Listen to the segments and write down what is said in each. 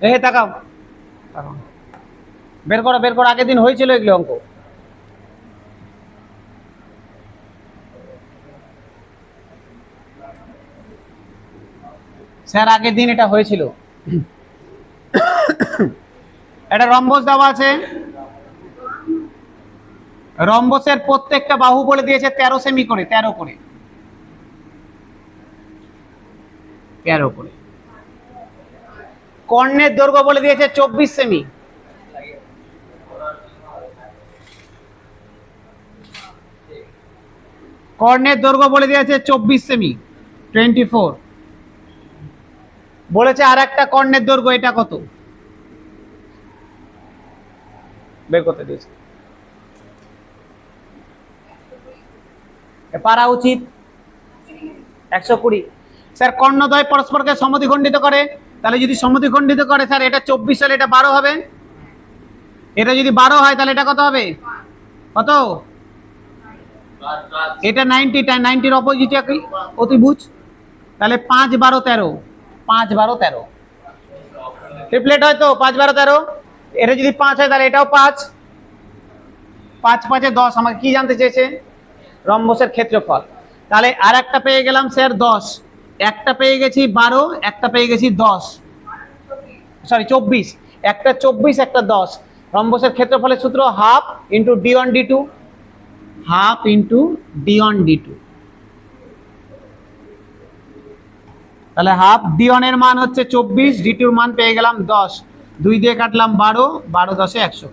এই তাকাও, বের করো বের করো, আগের দিন হয়েছিল এগুলো অঙ্ক। স্যার আগের দিন এটা হয়েছিল। এটা রম্বস দেওয়া আছে, রম্বসের প্রত্যেকটা বাহু বলে দিয়েছে 13 সেমি করে, 13 করে, 13 করে। কর্ণের দৈর্ঘ্য বলে দিয়েছে 24 সেমি। কর্ণের দৈর্ঘ্য বলে দিয়েছে 24 সেমি, 24। বলেছে আর একটা কর্ণের দৈর্ঘ্য, এটা কত বের করতে দিয়েছে। পারা উচিত 120। স্যার কর্ণদ্বয় পরস্পরকে সমদ্বিখণ্ডিত করে, তাহলে যদি সমদ্বিখণ্ডিত করে স্যার এটা 24 হলে এটা 12 হবে। এটা যদি 12 হয় তাহলে এটা কত হবে, কত? এটা 90, 90-র অপোজিট অতিভুজ, তাহলে 5 12 13, 5 12 13 ট্রিপলেট হয় তো, 5 12 13। এটা যদি 5 হয় তাহলে এটাও 5, 5 5 10। আমাকে কি জানতে চেয়েছে? রম্বসের ক্ষেত্রফল। তাহলে আর একটা পেয়ে গেলাম স্যার 10, একটা পেয়ে গেছি 12, একটা পেয়ে গেছি 10, সরি 24, একটা 24 একটা 10। রম্বসের ক্ষেত্রফলের সূত্র half into d1 d2, half into d1 d2। তাহলে হাফ d1 এর মান হচ্ছে 24, d2 এর মান পেয়ে গেলাম 10, 2 দিয়ে কাটলাম 12, 12 10 120।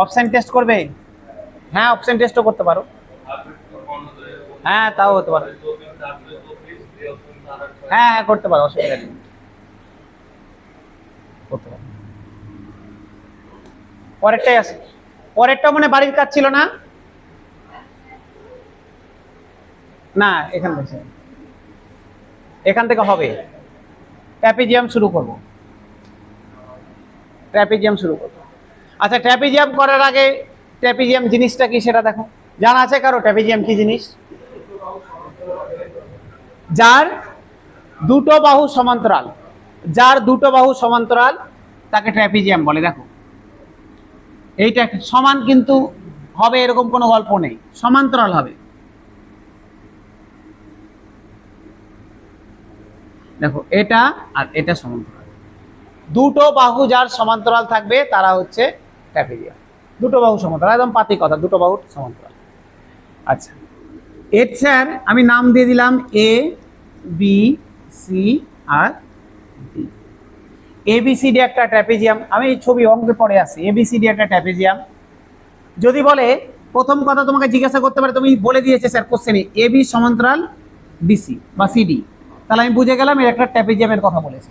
অপশন টেস্ট করবে? হ্যাঁ অপশন টেস্টও করতে পারো, হ্যাঁ তাও হতে পারে, হ্যাঁ হ্যাঁ করতে পারো, অসুবিধা নেই, করতে পারো। পরেরটাই আছে, পরেরটা মানে বাড়ির কাজ ছিল না, না এখান থেকে, এখান থেকে হবে। ট্র্যাপিজিয়াম শুরু করব, ট্র্যাপিজিয়াম শুরু করব। আচ্ছা ট্র্যাপিজিয়াম করার আগে ট্র্যাপিজিয়াম জিনিসটা কি সেটা দেখো, জানা আছে কারো ট্র্যাপিজিয়াম কি জিনিস? যার দুটো বাহু সমান্তরাল, যার দুটো বাহু সমান্তরাল তাকে ট্র্যাপিজিয়াম বলে। দেখো এইটা সমান কিন্তু হবে এরকম কোনো গল্প নেই, সমান্তরাল হবে। দেখো এটা আর এটা সমান্তরাল, দুটো বাহু যার সমান্তরাল থাকবে তারা হচ্ছে ট্র্যাপিজিয়াম। দুটো বাহু সমান্তরাল, একদম পাতি কথা, দুটো বাহু সমান্তরাল। আচ্ছা এর স্যার আমি নাম দিয়ে দিলাম A B C R D. ABCD একটা ট্র্যাপিজিয়াম, আমি এই ছবি অঙ্কে পড়ে আসি, এবিসিডি একটা ট্র্যাপিজিয়াম। যদি বলে প্রথম কথা তোমাকে জিজ্ঞাসা করতে পারে, তুমি বলে দিয়েছে স্যার কোশ্চেনে এবি সমান্তরাল বিসি বা সিডি, তাহলে আমি বুঝে গেলাম এর একটা ট্র্যাপিজিয়ামের কথা বলেছে।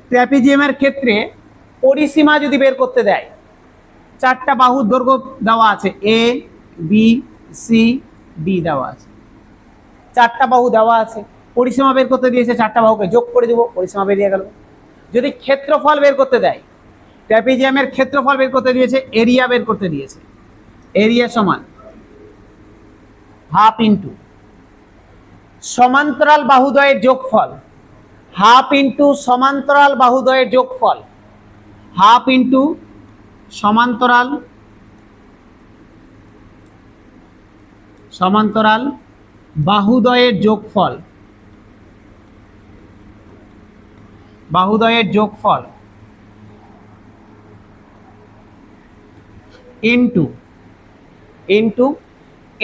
ট্র্যাপিজিয়ামের ক্ষেত্রে পরিসীমা যদি বের করতে দেয়, চারটা বাহুর দৈর্ঘ্য দেওয়া আছে, এ বি সি ডি দেওয়া আছে, চারটা বাহু দেওয়া আছে, পরিসীমা বের করতে দিয়েছে, চারটা বাহুকে যোগ করে দেবো, পরিসীমা বেরিয়ে গেল। যদি ক্ষেত্রফল বের করতে দেয়, ট্র্যাপিজিয়ামের ক্ষেত্রফল বের করতে দিয়েছে, এরিয়া বের করতে দিয়েছে, এরিয়া সমান হাফ ইন্টু সমান্তরাল বাহুদ্বয়ের যোগফল, হাফ ইন্টু সমান্তরাল বাহুদ্বয়ের যোগফল, হাফ ইন্টু সমান্তরাল সমান্তরাল বাহুদ্বয়ের যোগফল, বাহুদ্বয়ের যোগফল ইন্টু ইন্টু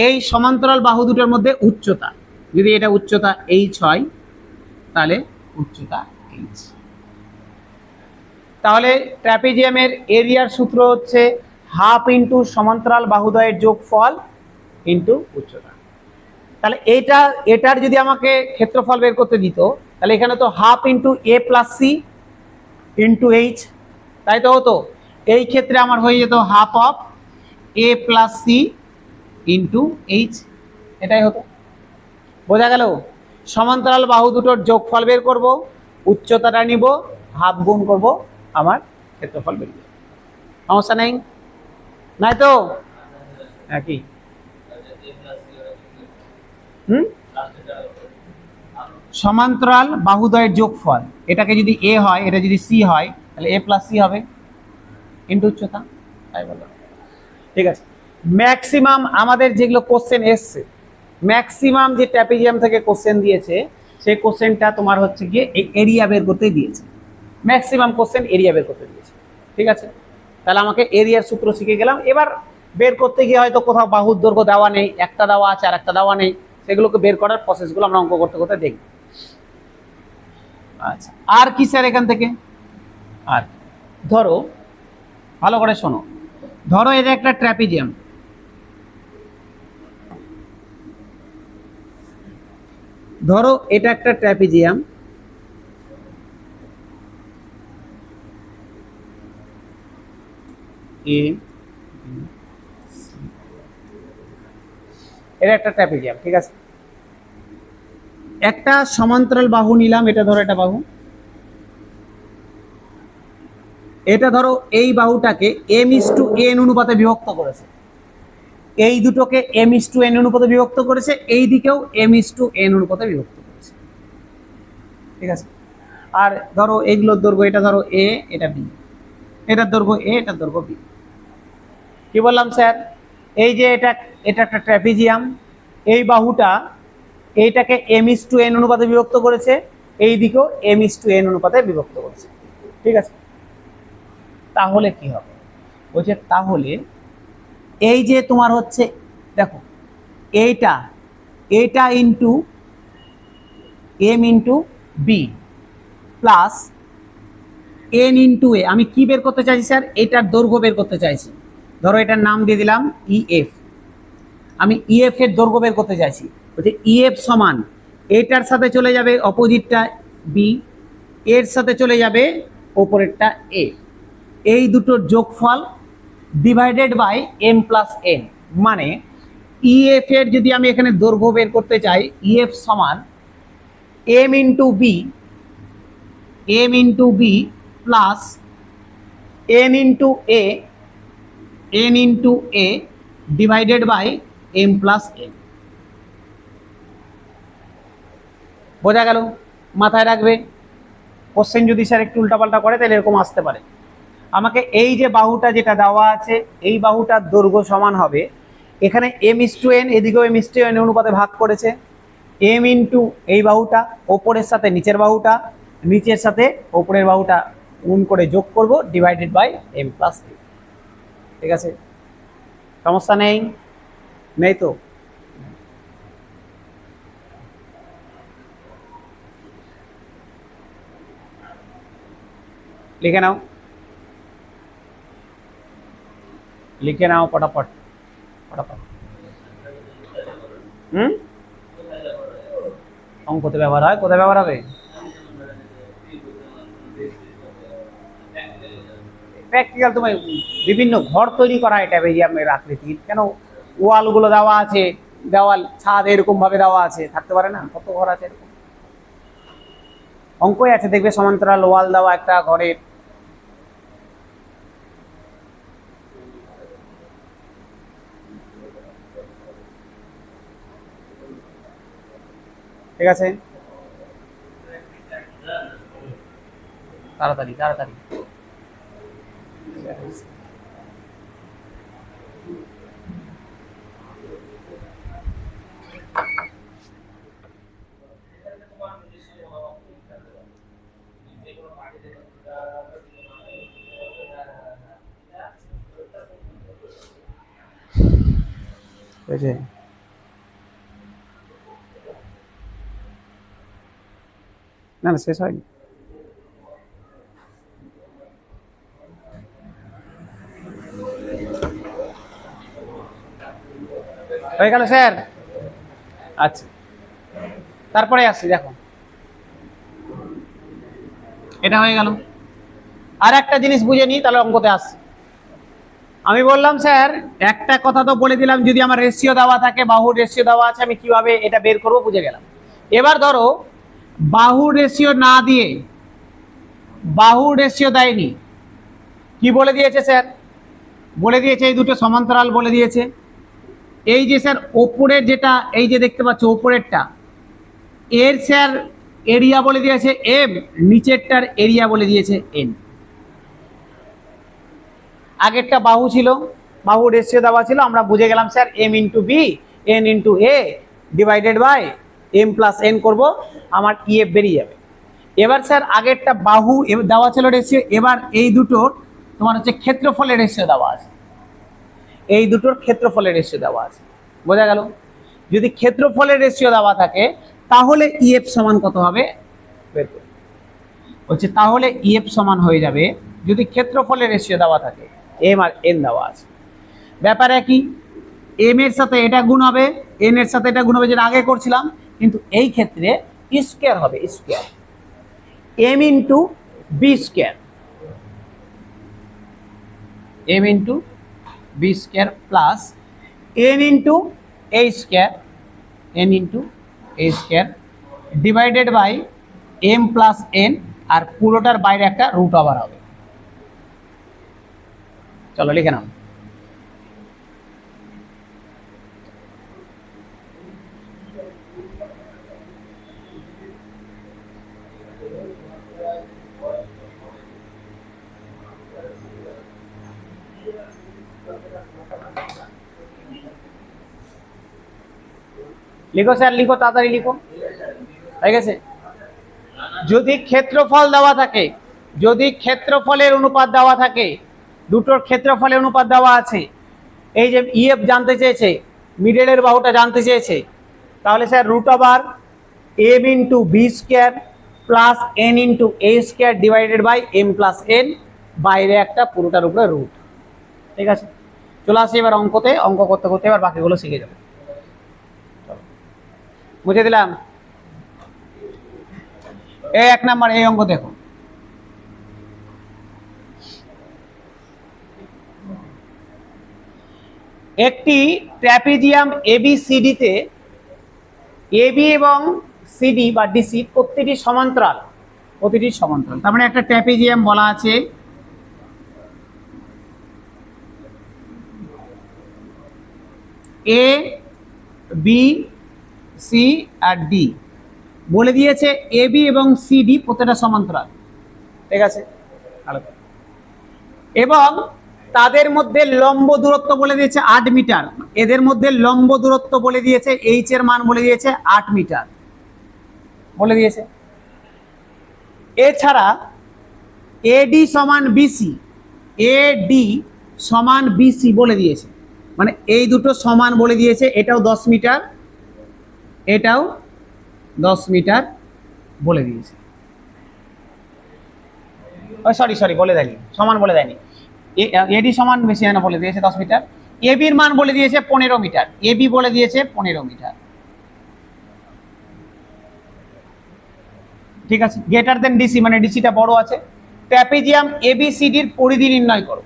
এই সমান্তরাল বাহু দুটোর মধ্যে উচ্চতা, যদি এটা উচ্চতা h হয় তাহলে উচ্চতা h। তাহলে ট্র্যাপিজিয়ামের এরিয়ার সূত্র হচ্ছে হাফ ইন্টু সমান্তরাল বাহুদ্বয়ের যোগফল ইন্টু উচ্চতা। তাহলে এটার যদি আমাকে ক্ষেত্রফল বের করতে দিত, তাহলে এখানে তো half into A plus C into H, তাই তো হতো। এই ক্ষেত্রে আমার হয়ে যেত half of A plus C into H, এটাই হতো। বোঝা গেল? সমান্তরাল বাহু দুটোর যোগফল বের করব, উচ্চতাটা নিব, হাফ গুণ করব, আমার ক্ষেত্রফল বেরিয়ে যাবে। সমস্যা নেই, নাই তো? একই। সমান্তরাল বাহুদ্বয়ের যোগফল, এটাকে যদি এ হয়, এটা যদি সি হয়, তাহলে এ প্লাস সি হবে ইন্টু উচ্চতা, তাই বলো। ঠিক আছে, ম্যাক্সিমাম আমাদের যেগুলো কোশ্চেন এসছে, ম্যাক্সিমাম যে ট্র্যাপিজিয়াম থেকে কোশ্চেন দিয়েছে, সেই কোশ্চেনটা তোমার হচ্ছে গিয়ে এই এরিয়া বের করতে দিয়েছে। ম্যাক্সিমাম কোশ্চেন এরিয়া বের করতে দিয়েছে। ঠিক আছে, তাহলে আমাকে এরিয়ার সূত্র শিখে গেলাম। এবার বের করতে গিয়ে হয়তো কোথাও বাহুর দৈর্ঘ্য দেওয়া নেই, একটা দেওয়া আছে আর একটা দেওয়া নেই, সেগুলোকে বের করার প্রসেসগুলো আমরা অঙ্ক করতে করতে দেখব। আচ্ছা, আর কি স্যার এখান থেকে? আর ধরো, ভালো করে শোনো, ধরো এটা একটা ট্র্যাপিজিয়াম, ধরো এটা একটা ট্র্যাপিজিয়াম, এ এটা একটা ট্র্যাপিজিয়াম। ঠিক আছে, একটা সমান্তরাল বাহু নিলাম, এটা ধরো এটা বাহু, এটা ধরো এই বাহুটাকে m:n অনুপাতে বিভক্ত করেছে, এই দুটোকে m:n অনুপাতে বিভক্ত করেছে, এই দিকেও m:n অনুপাতে বিভক্ত করেছে। ঠিক আছে, আর ধরো এইগুলোর দৈর্ঘ্য, এটা ধরো এ, এটা বি, এটার দৈর্ঘ্য এ, এটার দৈর্ঘ্য বি। কি বললাম স্যার? এই যে এটা এটা একটা ট্র্যাপিজিয়াম, এই বাহুটা এইটাকে m:n অনুপাতে বিভক্ত করেছে, এই দিকেও m:n অনুপাতে বিভক্ত করেছে। ঠিক আছে, তাহলে কি হবে? বলছে তাহলে এই যে তোমার হচ্ছে, দেখো এইটা, এটা into m into B plus n into a, আমি কি বের করতে চাইছি স্যার? এটার দৈর্ঘ্য বের করতে চাইছি। ধরো এটার নাম দিয়ে দিলাম ইএফ, আমি ইএফ এর দৈর্ঘ্য বের করতে চাইছি। বলছে ইএফ সমান, এটার সাথে চলে যাবে অপোজিটটা বি, এর সাথে চলে যাবে ওপরেরটা এ, এই দুটোর যোগফল divided by m plus n। মানে ইএফ এর যদি আমি এখানে দৈর্ঘ্য বের করতে চাই, ইএফ সমান m into B plus n into A divided by m plus n। বোঝা গেল? মাথায় রাখবে, কোশ্চেন যদি স্যার একটু উল্টাপাল্টা করে তাহলে এরকম আসতে পারে। আমাকে এই যে বাহুটা যেটা দেওয়া আছে, এই বাহুটার দৈর্ঘ্য সমান হবে, এখানে m:n, এদিকেও m:n অনুপাতে ভাগ করেছে, m ইন্টু এই বাহুটা, ওপরের সাথে নিচের বাহুটা, নিচের সাথে ওপরের বাহুটা গুণ করে যোগ করব, divided by m plus n। ঠিক আছে, সমস্যা নেই? নেই তো? লিখে নাও, লিখে নাও ফটাফট ফটাফট। অঙ্কতে ব্যবহার হয়, কোথায় ব্যবহার হবে? প্র্যাকটিক্যাল, তোমার বিভিন্ন ঘর তৈরি করা এটা ট্র্যাপিজিয়ামের আকৃতির, কেন ওয়ালগুলো দেওয়া আছে, দেওয়াল ছাদ এরকম ভাবে দেওয়া আছে, থাকতে পারে না? কত ঘর আছে এরকম, অঙ্কই আছে দেখবে, সমান্তরাল ওয়াল দেওয়া একটা ঘরের। ঠিক আছে, তাড়াতাড়ি তাড়াতাড়ি। না না, শেষ হয়নি। হয়ে গেল স্যার? আচ্ছা, তারপরে আসছি, দেখো এটা হয়ে গেল। আর একটা জিনিস বুঝে নিই, তাহলে অঙ্কতে আসছি। আমি বললাম স্যার একটা কথা তো বলে দিলাম, যদি আমার রেশিও দেওয়া থাকে, বাহুর রেশিও দেওয়া আছে, আমি কিভাবে এটা বের করব বুঝে গেলাম। এবার ধরো বাহুর রেশিও না দিয়ে, বাহুর রেশিও দেয়নি, কি বলে দিয়েছে স্যার? বলে দিয়েছে এই দুটো সমান্তরাল বলে দিয়েছে। এই যে স্যার ওপরের যেটা, এই যে দেখতে পাচ্ছ ওপরেরটা, এর স্যার এরিয়া বলে দিয়েছে এম, নিচেরটার এরিয়া বলে দিয়েছে এন। আগেরটা বাহু ছিল, বাহু রেশিও দেওয়া ছিল, আমরা বুঝে গেলাম sir M into B N into A divided by M plus N করবো, আমার ইএফ বেরিয়ে যাবে। এবার স্যার আগেরটা বাহু দেওয়া ছিল রেশিও, এবার এই দুটোর তোমার হচ্ছে ক্ষেত্রফলের রেশিও দেওয়া আছে, এই দুটোর ক্ষেত্রফলের রেশিও দেওয়া আছে, বোঝা গেল? যদি ক্ষেত্রফলের রেশিও দেওয়া থাকে তাহলে ইএফ সমান কত হবে বের করো। হচ্ছে তাহলে ইএফ সমান হয়ে যাবে যদি ক্ষেত্রফলের রেশিও দেওয়া থাকে, এম আর এন দেওয়া আছে, ব্যাপার একই, এম এর সাথে এটা গুণ হবে, এন এর সাথে এটা গুণ হবে, যেটা আগে করছিলাম, কিন্তু এই ক্ষেত্রে স্কোয়ার হবে, square m into B square, m into B square plus N into A square, n into A square divided by M plus n, আর পুরোটার বাইরে একটা রুট ওভার হবে। চলো লিখে নাও। লিখো স্যার, লিখো, তাড়াতাড়ি লিখো, হয়ে গেছে। যদি ক্ষেত্রফল দেওয়া থাকে, যদি ক্ষেত্রফলের অনুপাত দেওয়া থাকে, দুটোর ক্ষেত্রফলের অনুপাত দেওয়া আছে, এই যে ইএফ জানতে চেয়েছে, মিডলের বাহুটা জানতে চেয়েছে, তাহলে sir root over M into B square plus N into A square divided by M plus N, বাইরে একটা পুরোটার উপরে রুট। ঠিক আছে, চলে আসি এবার অঙ্কতে, অঙ্ক করতে করতে এবার বাকিগুলো শিখে যাবে। বুঝে দিলাম। এই 1 নাম্বার এই অঙ্ক দেখো, একটি ট্র্যাপিজিয়াম এবিসিডি তে এবি এবং সিডি বা ডিসি প্রতিটি সমান্তরাল, প্রতিটি সমান্তরাল, তার মানে একটা ট্র্যাপিজিয়াম বলা আছে A B C R D, বলে দিয়েছে এবি এবং সিডি প্রত্যেকটা সমান্তরাল, ঠিক আছে, এবং তাদের মধ্যে লম্ব দূরত্ব বলে দিয়েছে 8 মিটার, এদের মধ্যে লম্ব দূরত্ব বলে দিয়েছে এইচ এর মান বলে দিয়েছে 8 মিটার বলে দিয়েছে। এছাড়া এডি সমান বিসি, এডি সমান বিসি বলে দিয়েছে, মানে এই দুটো সমান বলে দিয়েছে, এটাও 10 মিটার, এটাও 10 মিটার বলে দিয়েছে। সরি সরি বলে দেয়নি, সমান বলে দেয়নি, এডি সমান বেশি না বলে দিয়েছে 10 মিটার, এবির মান বলে দিয়েছে 15 মিটার, এবি বলে দিয়েছে 15 মিটার, ঠিক আছে, গ্রেটার দেন ডিসি মানে ডিসিটা বড় আছে। ট্র্যাপিজিয়াম এবিসিডির পরিধি নির্ণয় করো,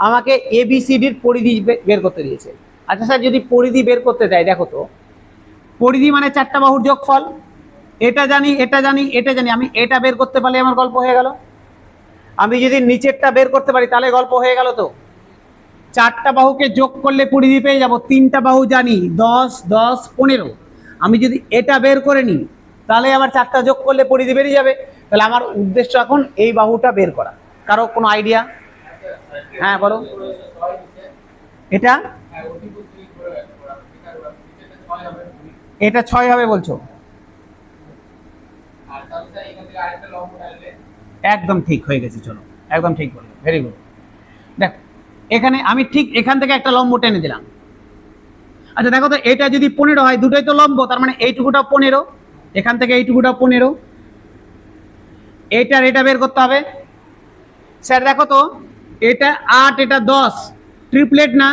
আমাকে এবিসিডির পরিধি বের করতে দিয়েছে। আচ্ছা স্যার যদি পরিধি বের করতে দেয়, দেখো তো পরিধি মানে 4টা বাহুর যোগফল, এটা জানি, এটা জানি, এটা জানি, আমি এটা বের করতে পারলে আমার গল্প হয়ে গেল। আমি যদি নিচেরটা বের করতে পারি তাহলে গল্প হয়ে গেল। তো 4টা বাহুকে যোগ করলে পরিধি পেয়ে যাব, 3টা বাহু জানি 10 10 15, আমি যদি এটা বের করে নিই তাহলে আবার 4টা যোগ করলে পরিধি বেরিয়ে যাবে। তাহলে আমার উদ্দেশ্য এখন এই বাহুটা বের করা, কারো কোনো আইডিয়া? হ্যাঁ বলো। এটা এটা 6 হবে বলছো, একদম ঠিক হয়ে গেছে, চলো একদম ঠিক বললো, ভেরি গুড। দেখ এখানে আমি ঠিক এখান থেকে একটা লম্ব টেনে দিলাম। আচ্ছা দেখো তো এটা যদি 15 হয়, দুটোই তো লম্ব, তার মানে এইটুকুটা 15, এখান থেকে এইটুকুটা 15, এইটার এটা বের করতে হবে। স্যার দেখো তো এটা 8 এটা 10, ট্রিপলেট না,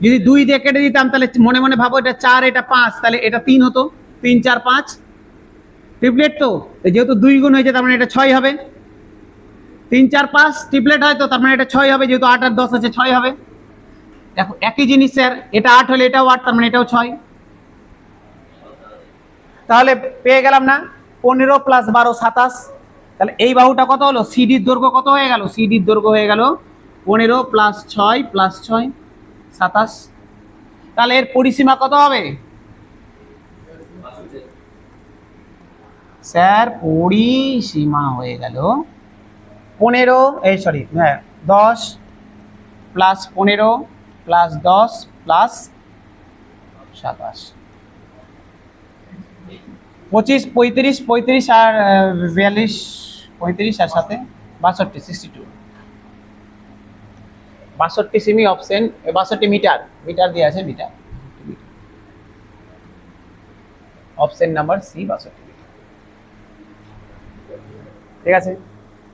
যদি 2 দিয়ে কেটে দিতাম তাহলে মনে মনে ভাবো এটা 4 এটা 5, তাহলে এটা 3 হতো, 3 4 5, ট্রিপলেট তো, যেহেতু 2 গুণ হয়েছে তার মানে এটা 6 হবে, 3 4 5 ট্রিপলেট হয় তো, তার মানে এটা 6 হবে, যেহেতু 8 আর 10 আছে 6 হবে। দেখো একই জিনিস স্যার, এটা 8 হলে এটাও 8, তার মানে এটাও 6, তাহলে পেয়ে গেলাম না 15 + 12 27, তাহলে এই বাহুটা কত হলো, সিডির দৈর্ঘ্য কত হয়ে গেল, সিডির দৈর্ঘ্য হয়ে গেল 15 + 6 + 6 27, তাহলে এর পরিসীমা কত হবে, স্যার পরিসীমা হয়ে গেল 15, এই সরি হ্যাঁ 10 প্লাস 15 প্লাস 10 প্লাস 27, 25, 35, 35 আর 42, 35 আর সাথে 62, 62, 62 সেমি অপশন, 62 মিটার, মিটার দিয়ে আছে metre, option number C 62 metre. ঠিক আছে,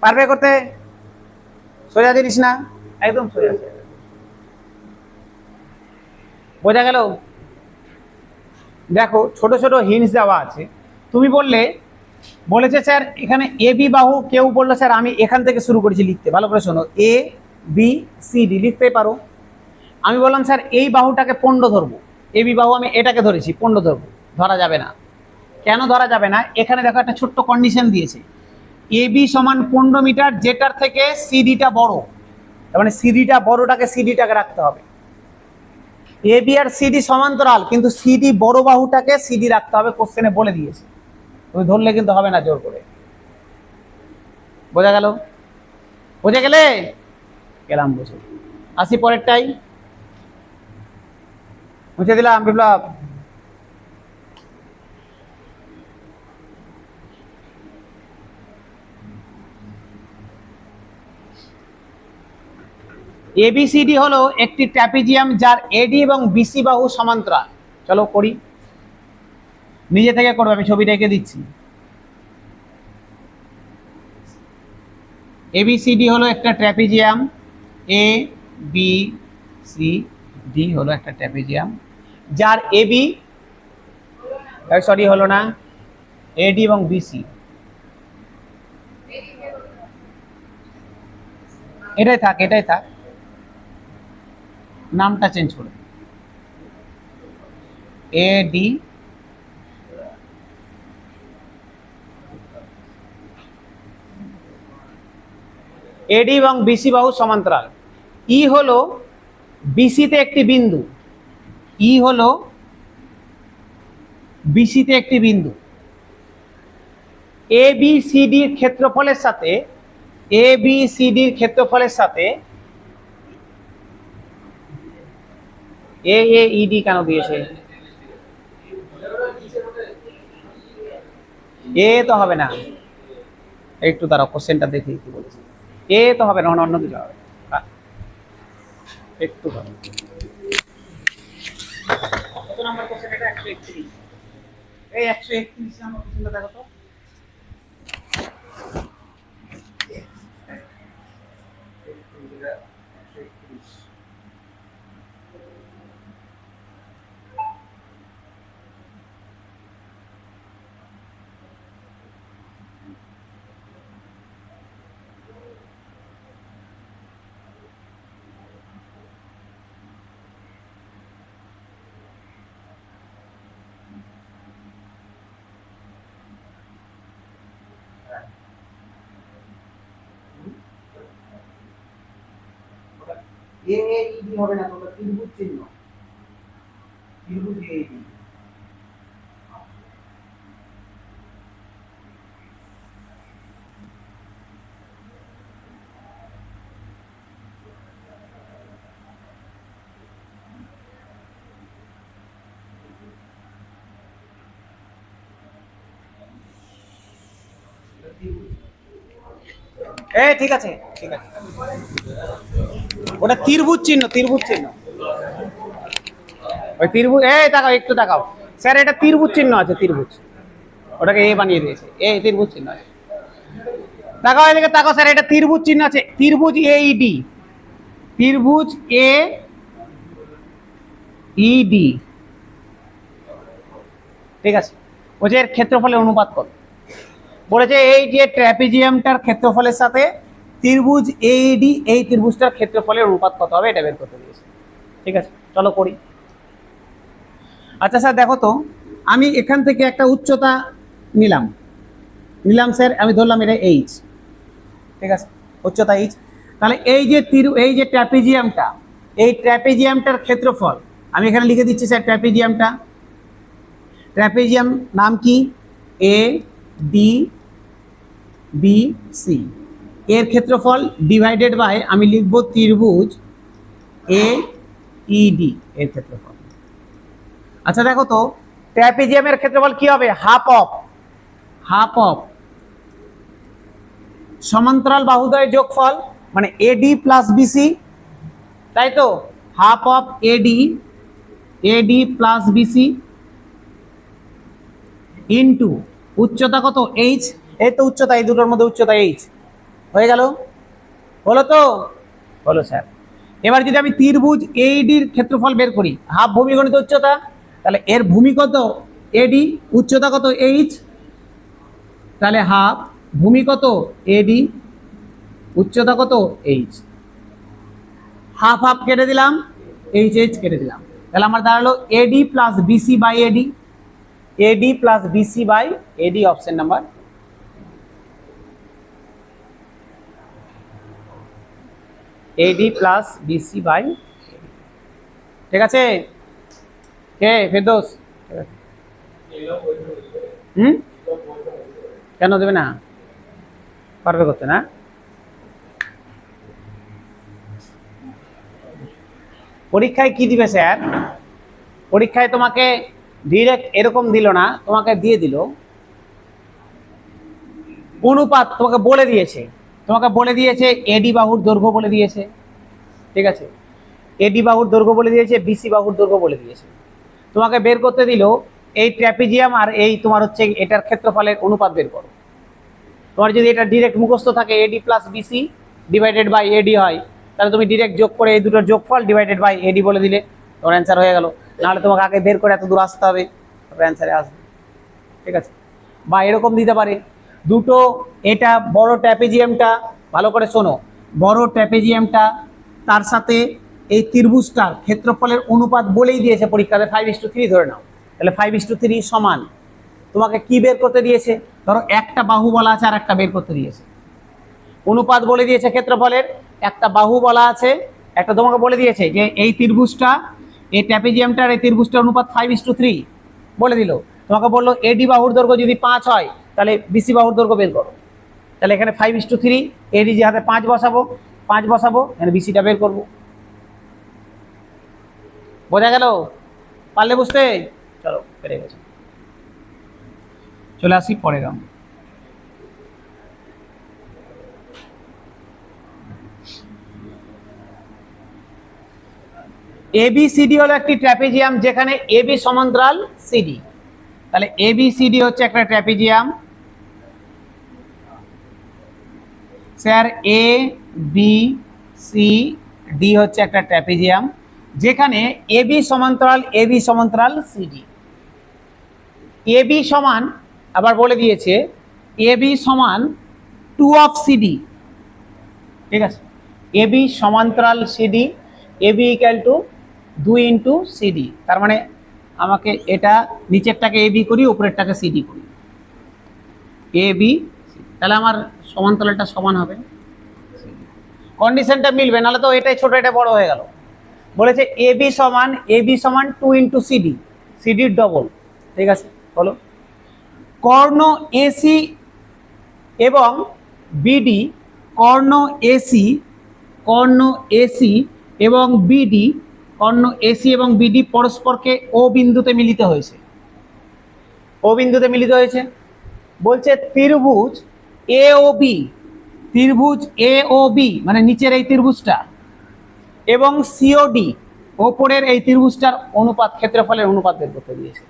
পারবে করতে? সোজা জিনিস না, একদম সোজা। বোঝা গেল? দেখো ছোট ছোট হিন্টস দেওয়া আছে। তুমি বলেছে স্যার এখানে এ বি বাহু, কেউ বললো স্যার আমি এখান থেকে শুরু করেছি লিখতে, ভালো করে শোনো, এ বি সি ডি লিখতে পারো। আমি বললাম স্যার এই বাহুটাকে পণ্ড ধরবো, এ বি বাহু আমি এটাকে ধরেছি, পণ্ড ধরবো, ধরা যাবে না। কেন ধরা যাবে না? এখানে দেখো একটা ছোট্ট কন্ডিশন দিয়েছে, এ বি সমান 15 মিটার, যেটার থেকে সিডিটা বড়, তার মানে সিডিটা বড়টাকে সিডিটাকে রাখতে হবে। এ বি আর সিডি সমান্তরাল, কিন্তু সিডি বড় বাহুটাকে সিডি রাখতে হবে, কোশ্চেনে বলে দিয়েছে। তুমি ধরলে কিন্তু হবে না জোর করে। বোঝা গেল? বুঝে গেলে? গেলাম বুঝে। আসি পরেরটাই, মুছে দিলাম বিপ্লব। এবিসিডি হলো একটি ট্র্যাপিজিয়াম যার এডি এবং বিসি বাহু সমান্তরাল। চলো করি, নিজে থেকে করবে, আমি ছবিটা এঁকে দিচ্ছি। এবিসিডি হলো একটা trapezium, A B C D হলো একটা ট্র্যাপিজিয়াম যার এবি, সরি হলো না, এডি এবং বিসি, এটাই থাক, এটাই থাক, নামটা চেঞ্জ করে এডি এডি এবং বিসি বাহু সমান্তরাল। ই হলো বিসিতে একটি বিন্দু, ই হলো বিসিতে একটি বিন্দু। এ বি সি ডির ক্ষেত্রফলের সাথে, এ বি সি ডির ক্ষেত্রফলের সাথে এ এ ইডি কেন দিয়েছে? এ তো হবে না, একটু দাঁড়াও কোশ্চেনটা দেখি কি বলেছে। এ তো হবে না, অন্য কিছু হবে, একটু কত নাম্বার কোশ্চেন এটা? 131। এই 131 নাম্বার কোশ্চেনটা দেখো তো। এ এ ইডি হবে না, তোমরা ত্রিভুজ চিহ্ন, ত্রিভুজ এ ইডি। ঠিক আছে, ঠিক আছে, ওটা ত্রিভুজ চিহ্ন, ত্রিভুজ চিহ্ন, ওই ত্রিভুজ। তাকাও, একটু তাকাও স্যার, এটা ত্রিভুজ চিহ্ন আছে, ত্রিভুজ, ওটাকে এ বানিয়ে দিয়েছে, ত্রিভুজ চিহ্ন আছে। তাকাও এদিকে, তাকাও স্যার, এটা ত্রিভুজ চিহ্ন আছে, ত্রিভুজ এ ইডি, ত্রিভুজ এ ইডি, ঠিক আছে। বলছে এর ক্ষেত্রফলের অনুপাত কত? বলেছে এই যে ট্র্যাপিজিয়ামটার ক্ষেত্রফলের সাথে ত্রিভুজ এইডি, এই ত্রিভুজটার ক্ষেত্রফলের অনুপাত কত হবে এটা বের করতে দিয়েছে। ঠিক আছে, চলো করি। আচ্ছা স্যার দেখো তো, আমি এখান থেকে একটা উচ্চতা নিলাম স্যার, আমি ধরলাম এটা এইচ, ঠিক আছে, উচ্চতা এইচ। তাহলে এই যে ট্র্যাপিজিয়ামটা, এই ট্র্যাপিজিয়ামটার ক্ষেত্রফল আমি এখানে লিখে দিচ্ছি স্যার। ট্র্যাপিজিয়াম নাম কি? এ ডি বি সি এর ক্ষেত্রফল ডিভাইডেড বাই আমি লিখব ত্রিভুজ এ ই ডি এর ক্ষেত্রফল। আচ্ছা দেখো তো ট্র্যাপিজিয়ামের ক্ষেত্রফল কি হবে? হাফ অফ সমান্তরাল বাহুদ্বয়ের যোগফল মানে এডি প্লাস বিসি, তাই তো? Half of AD plus BC into উচ্চতা কত? এইচ। এই তো উচ্চতা, এই দুটোর মধ্যে উচ্চতা এইচ। হয়ে গেল? হলো তো? হলো স্যার। এবার যদি আমি ত্রিভুজ এইডির ক্ষেত্রফল বের করি, হাফ ভূমি গণিত উচ্চতা, তাহলে এর ভূমি কত? এডি, উচ্চতা কত? এইচ, তাহলে হাফ ভূমি কত? এডি, উচ্চতা কত? এইচ। হাফ হাফ কেটে দিলাম, এইচ কেটে দিলাম, তাহলে আমার দাঁড়ালো AD plus BC by AD, option number AD plus BC by. ঠিক আছে? কে ফেরদৌস? কেন দেবে না? পারবে করতে না? পরীক্ষায় কি দিবে স্যার? পরীক্ষায় তোমাকে ডিরেক্ট এরকম দিল না, তোমাকে দিয়ে দিল অনুপাত। তোমাকে বলে দিয়েছে এডি বাহুর দৈর্ঘ্য বলে দিয়েছে, ঠিক আছে? এডি বাহুর দৈর্ঘ্য বলে দিয়েছে, বিসি বাহুর দৈর্ঘ্য বলে দিয়েছে। তোমাকে বের করতে দিল এই ট্র্যাপিজিয়াম আর এই তোমার হচ্ছে এটার ক্ষেত্রফলের অনুপাত বের করো। তোমার যদি এটা ডিরেক্ট মুখস্থ থাকে AD plus BC divided by AD হয়, তাহলে তুমি ডিরেক্ট যোগ করে এই দুটোর যোগফল ডিভাইডেড বাই এডি বলে দিলে তোমার অ্যান্সার হয়ে গেল। নাহলে তোমাকে আগে বের করে এত দূর আসতে হবে, তারপরে অ্যান্সারে আসবে। ঠিক আছে? বা এরকম দিতে পারে দুটো, এটা বড় ট্র্যাপিজিয়ামটা, ভালো করে শোনো, বড় ট্র্যাপিজিয়ামটা তার সাথে এই ত্রিভুজটার ক্ষেত্রফলের অনুপাত বলেই দিয়েছে পরীক্ষাতে 5:3 ধরে নাও। তাহলে 5:3 সমান তোমাকে কি বের করতে দিয়েছে? ধরো একটা বাহু বলা আছে আর একটা বের করতে দিয়েছে, অনুপাত বলে দিয়েছে ক্ষেত্রফলের, একটা বাহু বলা আছে, একটা তোমাকে বলে দিয়েছে যে এই ত্রিভুজটা, এই ট্র্যাপিজিয়ামটার এই ত্রিভুজটার অনুপাত 5:3 বলে দিল। তোমাকে বললো এডি বাহুর দৈর্ঘ্য যদি 5 হয় তাহলে বিসি বাহুর দৈর্ঘ্য বের করো। তাহলে এখানে 5:3, এডি যে হাতে 5 বসাবো, এখানে বিসিটা বের করবো। বোঝা গেল? পারলে বুঝতে? চলো পেরে গেছে। চলে আসি পরের রঙ। এবিসিডি হলো একটি ট্র্যাপিজিয়াম যেখানে এবি সমান্তরাল সিডি। তাহলে এবিসিডি হচ্ছে একটা trapezium sir, A B C D হচ্ছে একটা ট্র্যাপিজিয়াম যেখানে এবি সমান্তরাল সিডি। এবি সমান, আবার বলে দিয়েছে এবি সমান 2 অফ সিডি। ঠিক আছে? এবি সমান্তরাল CD, AB equal to 2 into CD. তার মানে আমাকে এটা নিচেরটাকে এবি করি, উপরেরটাকে সিডি করি, এবি। তাহলে আমার সমান্তরালটা সমান হবে, কন্ডিশনটা মিলবে, নাহলে তো এটাই ছোট এটা বড় হয়ে গেল। বলেছে এবি সমান 2 ইন্টু সিডি, সিডির ডবল। ঠিক আছে? বলো কর্ণ এসি এবং বিডি, কর্ণ এসি এবং বিডি, কর্ণ এসি এবং বিডি পরস্পরকে ও বিন্দুতে মিলিত হয়েছে, বলছে ত্রিভুজ এ ও বি মানে নিচের এই ত্রিভুজটা এবং সিওডি ওপরের এই ত্রিভুজটার অনুপাত, ক্ষেত্রফলের অনুপাত বের করতে দিয়েছে।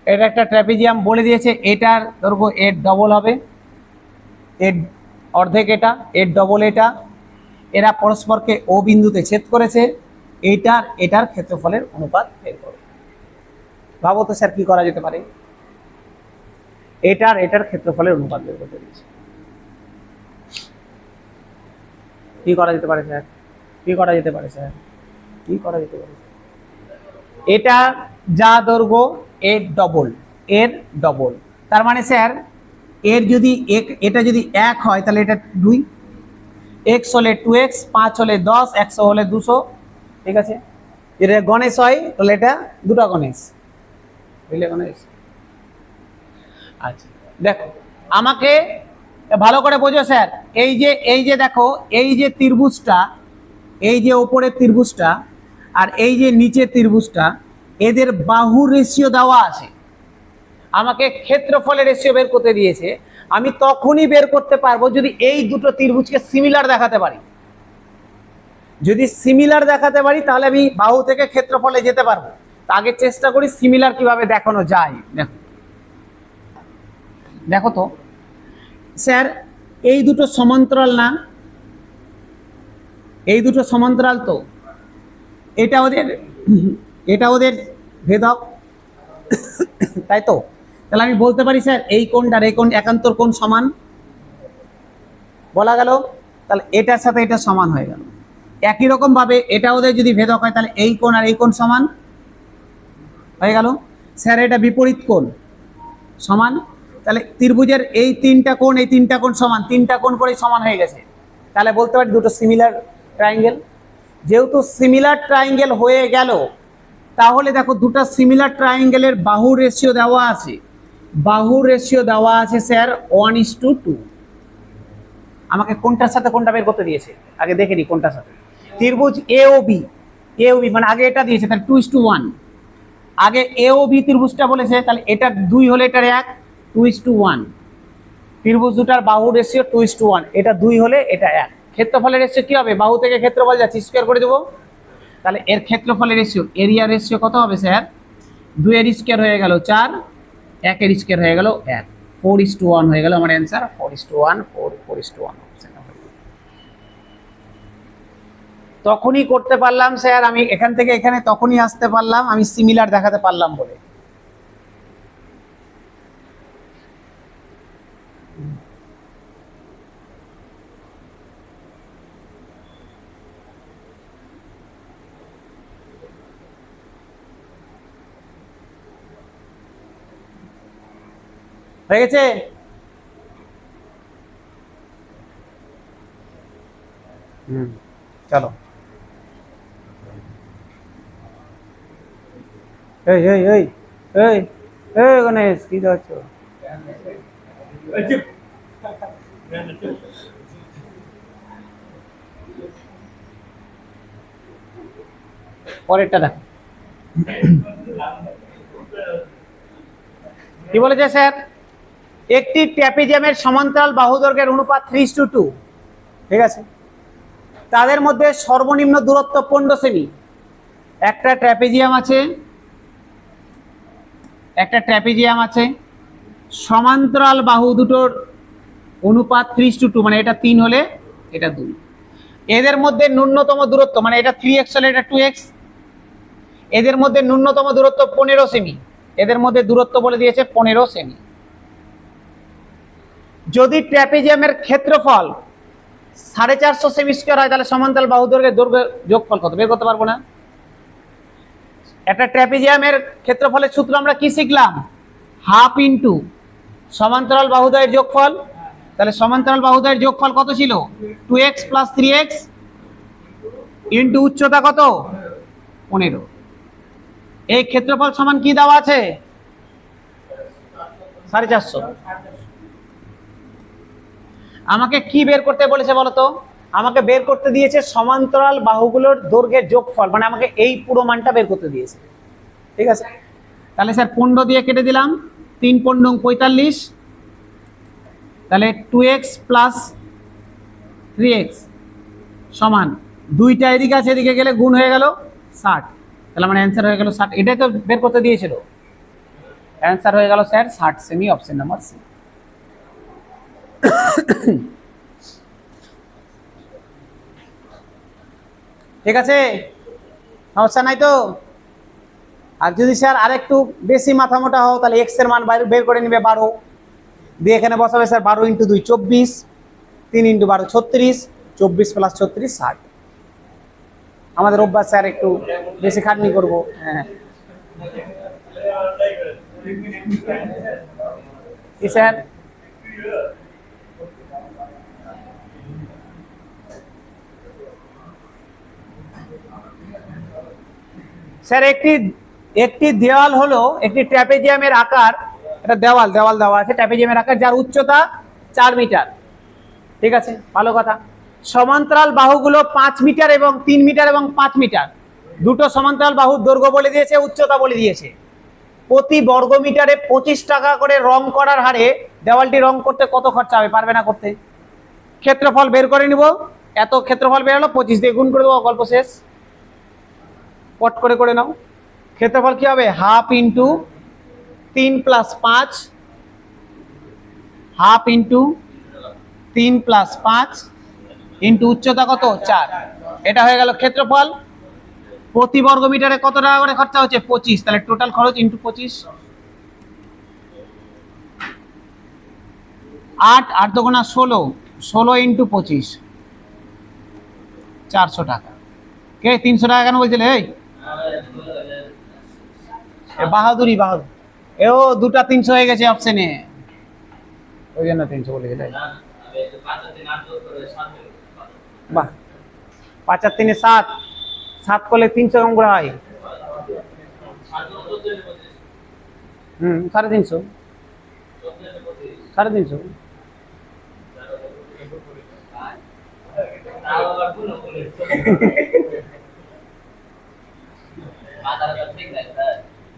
এটা একটা ট্র্যাপিজিয়াম বলে দিয়েছে, এটার দৈর্ঘ্য এর ডবল হবে, এর অর্ধেক এটা, এর ডবল এটা, এরা পরস্পরকে ও বিন্দুতে ছেদ করেছে, এটার ক্ষেত্রফলের অনুপাত বের করো। ভাবো তো স্যার কি করা যেতে পারে? এটার ক্ষেত্রফলের অনুপাত বের করতে দিয়েছে। কি করা যেতে পারে স্যার? এটা যা দৈর্ঘ্য এর ডবল, তার মানে স্যার এটা যদি 1 হয় তাহলে এটা 2, x হলে 2x, 5 হলে 10, 100 হলে 200। ঠিক আছে? এটা গণেশ হয় তাহলে এটা দুটো গণেশ, বুঝলে? গণেশ। আচ্ছা দেখো, আমাকে ভালো করে বোঝো স্যার, এই যে দেখো, এই যে ত্রিভুজটা, এই যে উপরের ত্রিভুজটা আর এই যে নিচের ত্রিভুজটা, এদের বাহু রেশিও দেওয়া আছে। আমাকে ক্ষেত্রফলের রেশিও বের করতে দিয়েছে। আমি তখনই বের করতে পারবো যদি এই দুটো ত্রিভুজকে সিমিলার দেখাতে পারি। যদি সিমিলার দেখাতে পারি তাহলে আমি বাহু থেকে ক্ষেত্রফলে যেতে পারবো। আগে চেষ্টা করি সিমিলার কিভাবে দেখানো যায়। দেখো দেখো তো স্যার, এই দুটো সমান্তরাল না, এই দুটো সমান্তরাল তো, এটা ওদের ভেদক, তাই তো? তাহলে আমি বলতে পারি স্যার এই কোণটার এই কোণ একান্তর কোণ সমান বলা গেল। তাহলে এটার সাথে এটা সমান হয়ে গেল। একই রকম ভাবে এটা ওদের যদি ভেদক হয় তাহলে এই কোণ আর এই কোণ সমান হয়ে গেল। স্যার এটা বিপরীত কোণ সমান, তাহলে ত্রিভুজের এই তিনটা কোণ সমান, তিনটা কোণ করেই সমান হয়ে গেছে। তাহলে বলতে পারি দুটো সিমিলার ট্রায়াঙ্গেল। যেহেতু সিমিলার ট্রায়াঙ্গেল হয়ে গেল, তাহলে দেখো দুটো সিমিলার ট্রায়াঙ্গেলের বাহু রেশিও দেওয়া আছে। বাহু রেশিও দেওয়া আছে স্যার 1:2। আমাকে কোনটার সাথে কোনটা বের করতে দিয়েছে আগে দেখে নি। কোনটার সাথে? ত্রিভুজ এ ও বি, মানে আগে এটা দিয়েছে, তাহলে 2:1। আগে এ ও বি ত্রিভুজটা বলেছে, তাহলে এটা 2 হলে এটার 1, 2:1। ত্রিভুজ দুটার বাহু রেশিও 2:1, এটা 2 হলে এটা 1। ক্ষেত্রফলের রেশিও কি হবে? বাহু থেকে ক্ষেত্রফল যাচ্ছে, স্কয়ার করে দেবো। তাহলে এর ক্ষেত্রফলের রেশিও, এরিয়া রেশিও কত হবে স্যার? 2 এর স্কয়ার হয়ে গেল 4, 1 এর স্কয়ার হয়ে গেল 1, 4:1 হয়ে গেল আমার অ্যান্সার। 4:1, 4:1 তখনই করতে পারলাম স্যার, আমি এখান থেকে এখানে তখনই আসতে পারলাম, আমি সিমিলার দেখাতে পারলাম বলে। হয়ে গেছে? চলো। এই এই এই এই এই গণেশ কি যাচ্ছ? পরেরটা দেখো কি বলেছে স্যার। একটি ট্র্যাপিজিয়ামের সমান্তরাল বাহু দৈর্ঘ্যের অনুপাত 3:2। ঠিক আছে, তাদের মধ্যে সর্বনিম্ন দূরত্ব 15 সেমি। একটা ট্র্যাপিজিয়াম আছে, সমান্তরাল বাহু দুটোর অনুপাত 3:2, মানে এটা 3 হলে এটা 2। এদের মধ্যে ন্যূনতম দূরত্ব, মানে এটা 3x হলে এটা 2x। এদের মধ্যে ন্যূনতম দূরত্ব 15 সেমি। এদের মধ্যে দূরত্ব বলে দিয়েছে 15 সেমি। যদি ট্র্যাপিজিয়ামের ক্ষেত্রফল 450 সেমি স্কয়ার হয়, তাহলে সমান্তরাল বাহু দৈর্ঘ্যের যোগফল কত বের করতে পারবো না? একটা ট্র্যাপিজিয়ামের ক্ষেত্রফলের সূত্র আমরা কি শিখলাম? হাফ ইন্টু সমান্তরাল বাহুদ্বয়ের যোগফল। তাহলে সমান্তরাল বাহুদ্বয়ের যোগফল কত ছিল? 2x + 3x ইন্টু উচ্চতা কত? 15। এই ক্ষেত্রফল সমান কি দেওয়া আছে? 450। আমাকে কি বের করতে বলেছে বলতো? আমাকে বের করতে দিয়েছে সমান্তরাল বাহুগুলোর দৈর্ঘ্যের যোগফল, মানে আমাকে এই পুরো মানটা বের করতে দিয়েছে। ঠিক আছে, তাহলে স্যার 15 দিয়ে কেটে দিলাম, 3 × 15 = 45। তাহলে 2x + 3x সমান, দুইটা এদিকে আছে, এদিকে গেলে গুণ হয়ে গেল 60। তাহলে আমার অ্যান্সার হয়ে গেল 60। এটাই তো বের করতে দিয়েছিল। অ্যান্সার হয়ে গেল স্যার 60 সেমি, অপশন নাম্বার সি। ঠিক আছে, সমস্যা নাই তো? আর যদি স্যার আরেকটু বেশি মাথা মোটা হও, তাহলে এক্স এর মান বের করে নিবে 12, দিয়ে এখানে বসাবে স্যার 12 × 2 24, 3 × 12 36, 24 + 36 60। আমাদের অভ্যাস স্যার একটু বেশি খাটনি করবো। হ্যাঁ কি স্যার? স্যার একটি দেওয়াল হলো একটি ট্র্যাপিজিয়ামের আকার এটা দেওয়াল দেওয়াল দেওয়া আছে ট্র্যাপিজিয়ামের আকার, যার উচ্চতা 4 মিটার। ঠিক আছে, ভালো কথা। সমান্তরাল বাহুগুলো 5 মিটার এবং 3 মিটার এবং 5 মিটার, দুটো সমান্তরাল বাহুর দৈর্ঘ্য বলে দিয়েছে, উচ্চতা বলে দিয়েছে। প্রতি বর্গ মিটারে 25 টাকা করে রং করার হারে দেওয়ালটি রং করতে কত খরচা হবে? পারবে না করতে। ক্ষেত্রফল বের করে নিব, এত ক্ষেত্রফল বের হলো, 25 দিয়ে গুণ করে দেবো, গল্প শেষ। পট করে নাও। ক্ষেত্রফল কি হবে? Half into 3 + 5, half into 3 + 5 into উচ্চতা কত? 4। এটা হয়ে গেল ক্ষেত্রফল। প্রতি বর্গ মিটারে কত টাকা করে খরচা হচ্ছে? 25। তাহলে টোটাল খরচ ইন্টু 25। 8 8 দুগুণা 16, 16 ইন্টু 25, 400 টাকা। কে 300 টাকা কেন বলছিলে? এই বাহাদুরি বাহাদুর, এও দুটা 300 হয়ে গেছে অপশনে, ওই জন্য 300 বলেছিলে। বাহ, 5 আর 3 7, 7 করলে 300 কম করে হয়। 350, 350।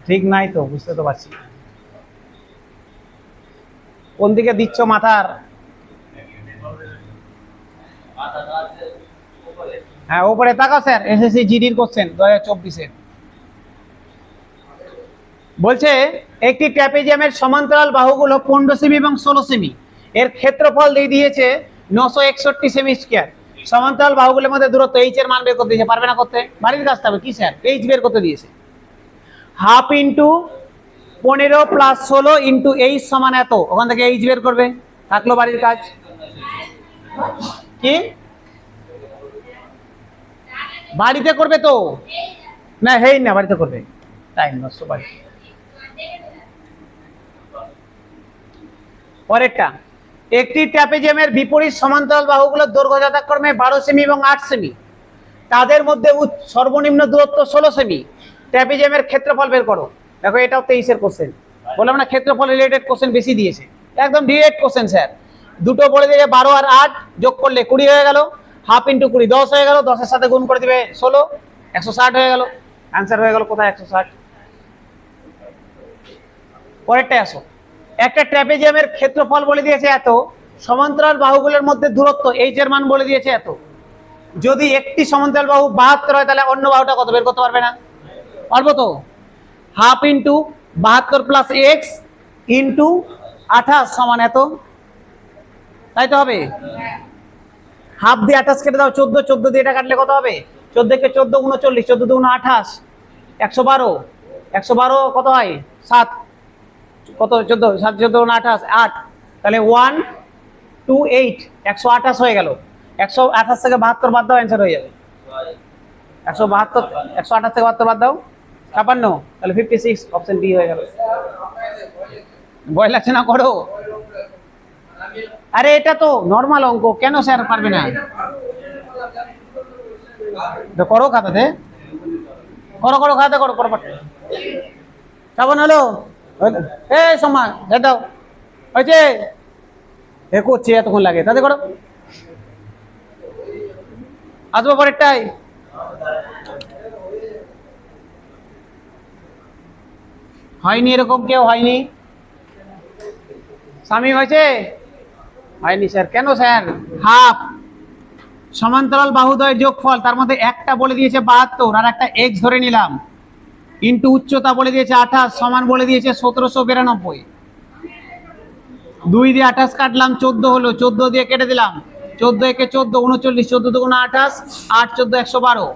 ঠিক নাই তো, বুঝতে তো পারছি। কোন দিকে দিচ্ছ মাথার? হ্যাঁ, উপরে তাকাও স্যার, এসএসসি জিডির কোশ্চেন 2024-এর। বলছে একটি ট্র্যাপিজিয়ামের সমান্তরাল বাহুগুলো 15 সেমি এবং 16 সেমি, এর ক্ষেত্রফল দিয়ে দিয়েছে 961 সেমি স্কয়ার। সমান্তরাল বাহুগুলোর মধ্যে দূরত্ব এইচ এর মান বের করতে দিয়েছে, পারবে না করতে? বাড়ির কাজ হবে কি স্যার? এইচ বের করতে দিয়েছে। হাফ ইন্টু 15 + 16 ইন্টু এইচ সমান এত, ওখান থেকে এইচ বের করবে, থাকলো বাড়ির কাজ। কি বাড়িতে করবে তো? না হেই না, বাড়িতে করবে, টাইম নষ্ট বাড়ি। পরেরটা, একটি ট্র্যাপিজিয়ামের বিপরীত সমান্তরাল বাহুগুলোর দৈর্ঘ্য যথাক্রমে 12 সেমি এবং 8 সেমি, তাদের মধ্যে সর্বনিম্ন দূরত্ব 16 সেমি। ট্র্যাপিজিয়ামের ক্ষেত্রফল বের করো। দেখো এটাও 23-এর কোশ্চেন, বললাম না ক্ষেত্রফল রিলেটেড কোশ্চেন বেশি দিয়েছে, একদম ডিরেক্ট কোশ্চেন স্যার। দুটো বলে দিয়েছে 12 আর 8 যোগ করলে 20 হয়ে গেল, হাফ ইন্টু 20 10 হয়ে গেল, 10-এর সাথে গুণ করে দিবে 16, 160 হয়ে গেল, অ্যান্সার হয়ে গেল কোথায়? 160। পরেরটায় আসো, একটা ট্র্যাপিজিয়ামের ক্ষেত্রফল বলে দিয়েছে এত, সমান্তরাল বাহুগুলোর মধ্যে দূরত্ব এইচ এর মান বলে দিয়েছে এত। যদি একটি সমান্তরাল বাহু 72 হয়, তাহলে অন্য বাহুটা কত বের করতে পারবে না? পারবো তো। হাফ ইন্টু 72 + x ইন্টু 28 সমান এত, তাই তো হবে। হাফ দিয়ে 28 কেটে দাও, 14, 14 দিয়ে এটা কাটলে কত হবে? 14 কে 14 39, 14 × 2 = 28, 112, 112 কত হয়? 7, কত 14, 7 14 28, 8, তাহলে 128, 128 হয়ে গেল। 128 থেকে 72 বাদ দাও, অ্যান্সার হয়ে যাবে 172। 128 থেকে 72 বাদ দাও 56, তাহলে 56, অপশন ডি হয়ে গেল। ভয় লাগছে না? করো। আরে এটা তো নরমাল অঙ্ক, কেন স্যার পারবে না? করো খাতাতে, করো খাতাতে করো, শ্রাবণ হলো? এই সময় দাও হয়েছে, এ করছে এতক্ষণ লাগে, তাতে করো। আসবো পরেরটাই। হয়নি এরকম কেউ? হয়নি? স্বামী হয়েছে? হয়নি স্যার, কেন স্যার? হাফ সমান্তরাল বাহুদ্বয়ের যোগফল, তার মধ্যে একটা বলে দিয়েছে 72 আর একটা x ধরে নিলাম, ইন্টু উচ্চতা বলে দিয়েছে 28 সমান বলে দিয়েছে 1792। 2 দিয়ে 28 কাটলাম, 14 হলো, 14 দিয়ে কেটে দিলাম, 14 একে 14, 39, 14 দুগুণা 28, 8 14 112,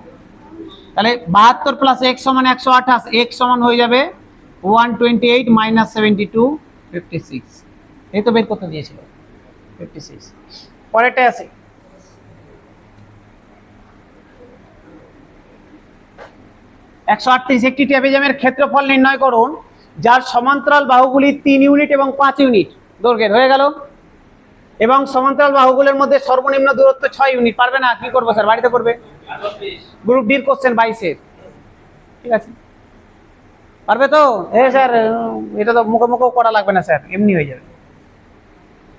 তাহলে 72 + x সমান 128, x সমান হয়ে যাবে 128 - 72, 56। এই তো বের করতে দিয়েছিল 56। পরেরটা আছে, একটি ট্র্যাপিজিয়ামের ক্ষেত্রফল নির্ণয় করুন যার সমান্তরাল বাহুগুলি 3 ইউনিট এবং 5 ইউনিট দৈর্ঘ্যের। হয়ে গেল। এবং সমান্তরাল বাহুগুলোর মধ্যে সর্বনিম্ন দূরত্ব 6 ইউনিট। পারবে না? কি করবো স্যার? বাড়িতে করবে। গ্রুপ ডির কোশ্চেন 22-এর। ঠিক আছে, পারবে তো? স্যার এটা তো মুখে মুখেও করা লাগবে না স্যার, এমনি হয়ে যাবে।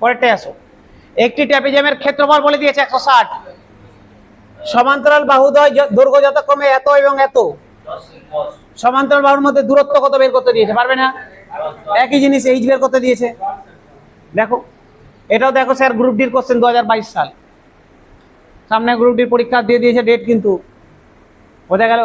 পরেরটাই আসো। একটি ট্র্যাপিজিয়ামের ক্ষেত্রফল বলে দিয়েছে 160। সমান্তরাল বাহুদ্বয় দৈর্ঘ্য যথাক্রমে এত এবং এত। সমান্তরাল বাহুর মধ্যে দূরত্ব কত বের করতে দিয়েছে? পারবে না? একই জিনিস এইচ বের করতে দিয়েছে। দেখো এটাও দেখো স্যার, গ্রুপ ডির কোশ্চেন 2022 সাল। সামনে গ্রুপ ডির পরীক্ষা দিয়ে দিয়েছে ডেট, কিন্তু বোঝা গেল।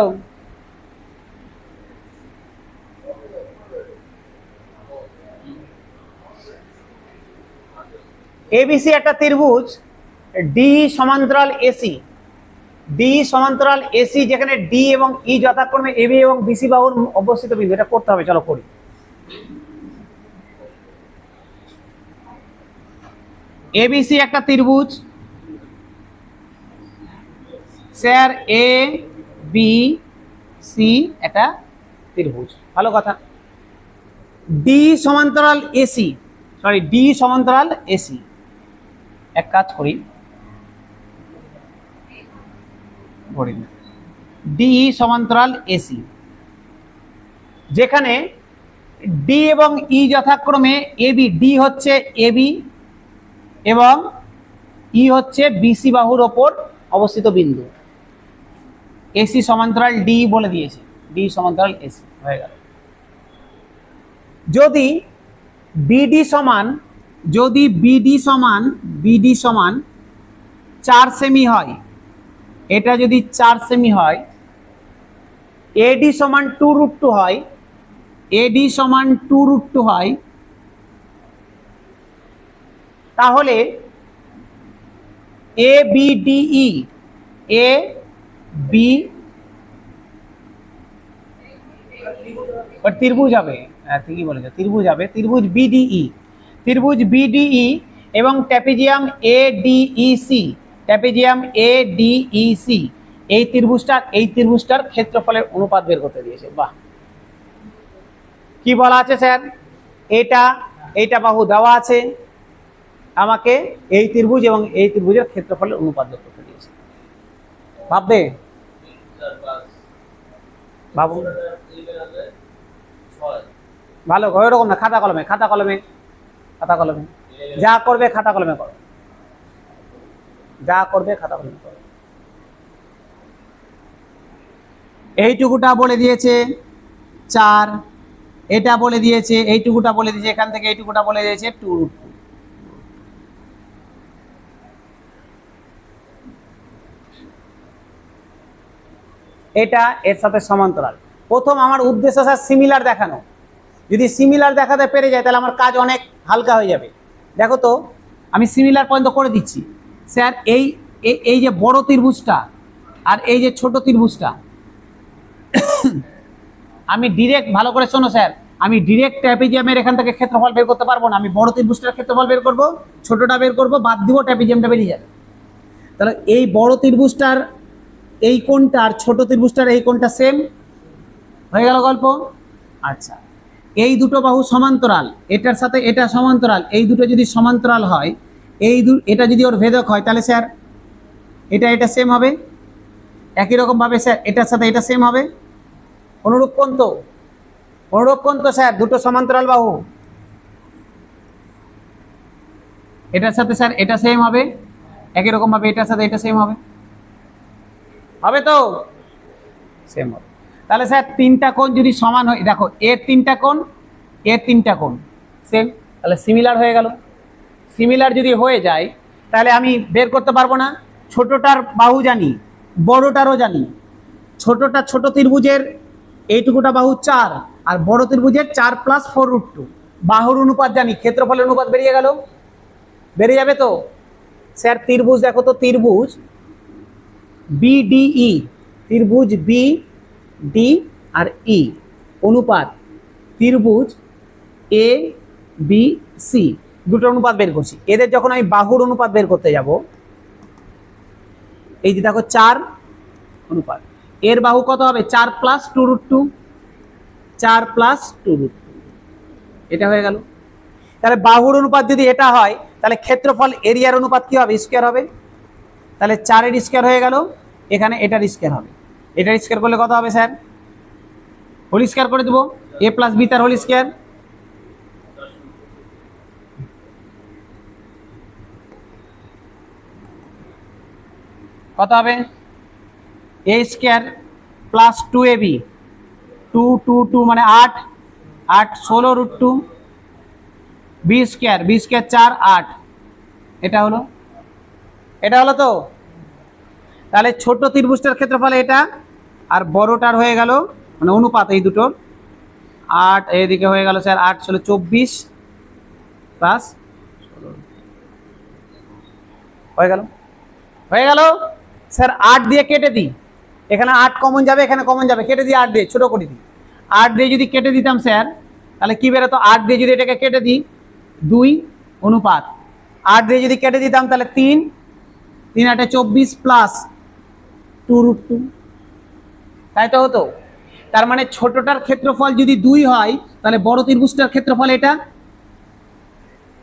এবিসি একটা ত্রিভুজ, ডি সমান্তরাল এসি। ডি সমান্তরাল এসি, যেখানে ডি এবং ই যথাক্রমে এবি এবং বিসি বাহুর অবস্থিত বিন্দু। এটা করতে হবে, চলো করি। এবিসি একটা ত্রিভুজ স্যার, এ বি সি একটা ত্রিভুজ, ভালো কথা। ডি সমান্তরাল এসি, সরি ডি সমান্তরাল এসি। এক কাজ করি, ডি সমান্তরাল এসি, যেখানে ডি এবং ই যথাক্রমে এবি, ডি হচ্ছে এবি এবং ই হচ্ছে বিসি বাহুর ওপর অবস্থিত বিন্দু। এসি সমান্তরাল ডি বলে দিয়েছে, ডি সমান্তরাল এসি হয়ে গেল। যদি বিডি সমান, যদি বিডি সমান 4 সেমি হয়, এটা যদি 4 সেমি হয়, এডি সমান 2√2 হয়, এডি সমান 2√2 হয়, তাহলে A B DE, A B ত্রিভুজ হবে, ঠিকই বলেছে, ত্রিভুজ হবে, ত্রিভুজ বিডিই, ত্রিভুজ বিডিই এবং ট্র্যাপিজিয়াম এডিইসি, ট্র্যাপিজিয়াম এডিইসি, এই ত্রিভুজটার ক্ষেত্রফলের অনুপাত বের করতে দিয়েছে। বাহ, কি বলা আছে স্যার? এইটা বাহু দেওয়া আছে, আমাকে এই ত্রিভুজ এবং এই ত্রিভুজের ক্ষেত্রফলের অনুপাত বের করতে দিয়েছে। ভাববে, বাবু ভালো, ওইরকম না, খাতা কলমে, খাতা কলমে, খাতা কলমে যা করবে খাতা কলমে করো, যা করবে খাতা কলমে করো। এইটুকুটা বলে দিয়েছে 4, এটা বলে দিয়েছে, এইটুকুটা বলে দিয়েছে, এখান থেকে এইটুকুটা বলে দিয়েছে 2√2। এটা এর সাথে সমান্তরাল। প্রথম আমার উদ্দেশ্য স্যার সিমিলার দেখানো, যদি সিমিলার দেখাতে পেরে যায় তাহলে আমার কাজ অনেক হালকা হয়ে যাবে। দেখো তো, আমি সিমিলার পর্যন্ত করে দিচ্ছি স্যার। এই যে বড় ত্রিভুজটা আর এই যে ছোট ত্রিভুজটা, আমি ডিরেক্ট, ভালো করে শোনো স্যার, আমি ডিরেক্ট ট্র্যাপিজিয়ামের এখান থেকে ক্ষেত্রফল বের করতে পারবো না। আমি বড় ত্রিভুজটার ক্ষেত্রফল বের করব, ছোটটা বের করব, বাদ দিব, ট্র্যাপিজিয়ামটা বেরিয়ে যাবে। তাহলে এই বড় ত্রিভুজটার এই কোণটা আর ছোট ত্রিভুজটার এই কোণটা সেম হয়ে গেল গল্প। আচ্ছা, এই দুটো বাহু সমান্তরাল, এটার সাথে এটা সমান্তরাল, এই দুটো যদি সমান্তরাল হয়, এটা যদি ওর ভেদক হয়, তাহলে স্যার এটা সেম হবে। একই রকম ভাবে স্যার এটার সাথে এটা সেম হবে। অনুরূপ কোণ তো, অনুরূপ কোণ তো স্যার, দুটো সমান্তরাল বাহু, এটার সাথে স্যার এটা সেম হবে, একই রকম ভাবে এটার সাথে এটা সেম হবে, হবে তো সেম হবে। তাহলে স্যার তিনটা কোণ যদি সমান হয়, দেখো এর তিনটা কোণ, এর তিনটা কোণ সেম, তাহলে সিমিলার হয়ে গেল। সিমিলার যদি হয়ে যায় তাহলে আমি বের করতে পারবো না? ছোটটার বাহু জানি, বড়টারও জানি। ছোটটা, ছোট ত্রিভুজের এইটুকুটা বাহু 4 আর বড় ত্রিভুজের 4 + 4√2, বাহুর অনুপাত জানি, ক্ষেত্রফলের অনুপাত বেরিয়ে গেল, বেরিয়ে যাবে তো স্যার। ত্রিভুজ দেখো তো, ত্রিভুজ বিডিই, ত্রিভুজ বি ডি আর ই অনুপাত ত্রিভুজ এ বি সি, দুটো অনুপাত বের করছি। এদের যখন আমি বাহুর অনুপাত বের করতে যাব, এই যে দেখো 4 অনুপাত, এর বাহু কত হবে? 4 + 2√2, 4 + 2√2, এটা হয়ে গেল। তাহলে বাহুর অনুপাত যদি এটা হয়, তাহলে ক্ষেত্রফল এরিয়ার অনুপাত কি হবে? স্কয়ার হবে। তাহলে 4 এর স্কয়ার হয়ে গেল, এখানে এটার স্কয়ার হবে। এটার স্কয়ার করলে কত হবে স্যার? হোল স্কয়ার করে দেবো, এ প্লাস বি তার হোল স্কোয়ার, কত হবে এ স্কোয়ার প্লাস 2ab, 2 2 2 মানে 8, 8 16√2, বি স্কোয়ার 4 8, এটা হলো তো। তাহলে ছোট ত্রিভুজটার ক্ষেত্রফল এটা, আর বড়টার হয়ে গেল মানে অনুপাত এই দুটোর 8, এদিকে হয়ে গেল স্যার 8 ষোলো 24 প্লাস হয়ে গেল স্যার 8 দিয়ে কেটে দিই, এখানে 8 কমন যাবে, এখানে কমন যাবে, কেটে দিই 8 দিয়ে, ছোট করে দিই। 8 দিয়ে যদি কেটে দিতাম স্যার তাহলে কি বেরোতো, 8 দিয়ে যদি এটাকে কেটে দিই 2 অনুপাত 8 দিয়ে যদি কেটে দিতাম তাহলে 3, 3 8 24 প্লাস 2√2, তাই তো হতো। তার মানে ছোটটার ক্ষেত্রফল যদি 2 হয় তাহলে বড় ত্রিভুজটার ক্ষেত্রফল এটা,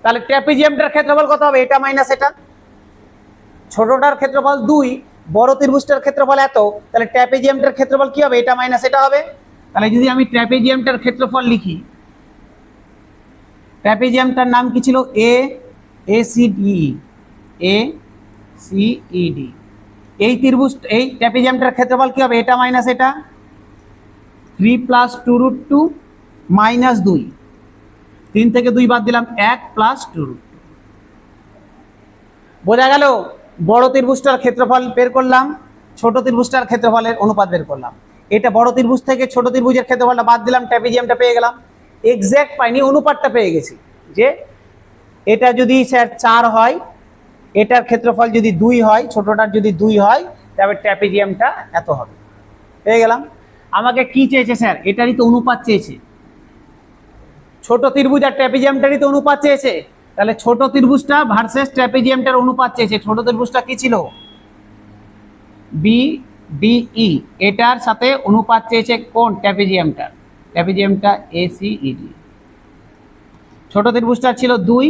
তাহলে ট্র্যাপিজিয়ামটার ক্ষেত্রফল কত হবে, এটা মাইনাস এটা। ছোটটার ক্ষেত্রফল 2, বড় ত্রিভুজটার ক্ষেত্রফল এত, তাহলে ট্র্যাপিজিয়ামটার ক্ষেত্রফল কি হবে, এটা মাইনাস এটা হবে। তাহলে যদি আমি ট্র্যাপিজিয়ামটার ক্ষেত্রফল লিখি, ট্র্যাপিজিয়ামটার নাম কি ছিল, ACD, এই ত্রিভুজ এই ট্র্যাপিজিয়ামটার ক্ষেত্রফল কি হবে, এটা মাইনাস এটা, 3 প্লাস 2√2 মাইনাস 2, 3 থেকে 2 বাদ দিলাম 1 প্লাস 2√2। বোঝা গেল, বড় ত্রিভুজটার ক্ষেত্রফল বের করলাম, ছোট ত্রিভুজটার ক্ষেত্রফলের অনুপাত বের করলাম। এটা বড় ত্রিভুজ থেকে ছোট ত্রিভুজের ক্ষেত্রফলটা বাদ দিলাম, ট্র্যাপিজিয়ামটা পেয়ে গেলাম। এক্সাক্ট পাইনি, অনুপাতটা পেয়ে গেছি, যে এটা যদি স্যার 4 হয়, এটার ক্ষেত্রফল যদি 2 হয়, ছোটটার যদি 2 হয়, তবে ট্র্যাপিজিয়ামটা এত হবে, পেয়ে গেলাম। আমাকে কি চেয়েছে স্যার, এটারই তো অনুপাত চেয়েছে, ছোট ত্রিভুজ আর ট্র্যাপিজিয়ামটারই তো অনুপাত চেয়েছে। তাহলে ছোট ত্রিভুজটা ভার্সেস ট্র্যাপিজিয়ামটার অনুপাত চেয়েছে। ছোট ত্রিভুজটা কি ছিল, BDE, এটার সাথে অনুপাত চেয়েছে কোন, ট্র্যাপিজিয়ামটা, ACED। ছোট ত্রিভুজটা ছিল 2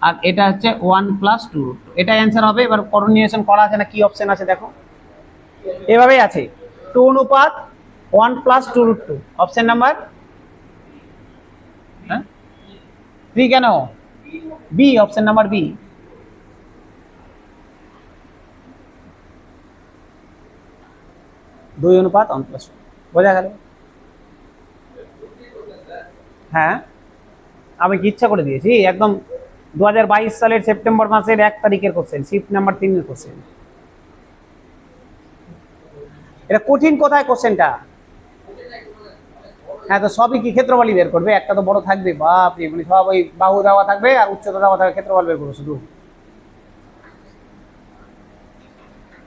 আর এটা হচ্ছে 1 প্লাস 2, এটা অ্যান্সার হবে। এবার কোঅর্ডিনেশন করা আছে না, কি অপশন আছে দেখো, এভাবেই আছে, 2 অনুপাত 1 প্লাস 2√2, অপশন নাম্বার 3, কেন বি, অপশন নাম্বার বি। দুই অনুপাত 1 প্লাস, বোঝা গেল। হ্যাঁ, আমি কি ইচ্ছা করে দিয়েছি একদম 2022 সালের সেপ্টেম্বর মাসের 1 তারিখের কোশ্চেন, শিফট নাম্বার 3 এর কোশ্চেন। এটা কঠিন কোথায় কোশ্চেনটা, হ্যাঁ তো সবই কি ক্ষেত্রফলই বের করবে, একটা তো বড় থাকবে, বাপ রে, মানে সব ওই বাহু দেওয়া থাকবে আর উচ্চতা দেওয়া থাকবে, ক্ষেত্রফল বের করবো শুধু,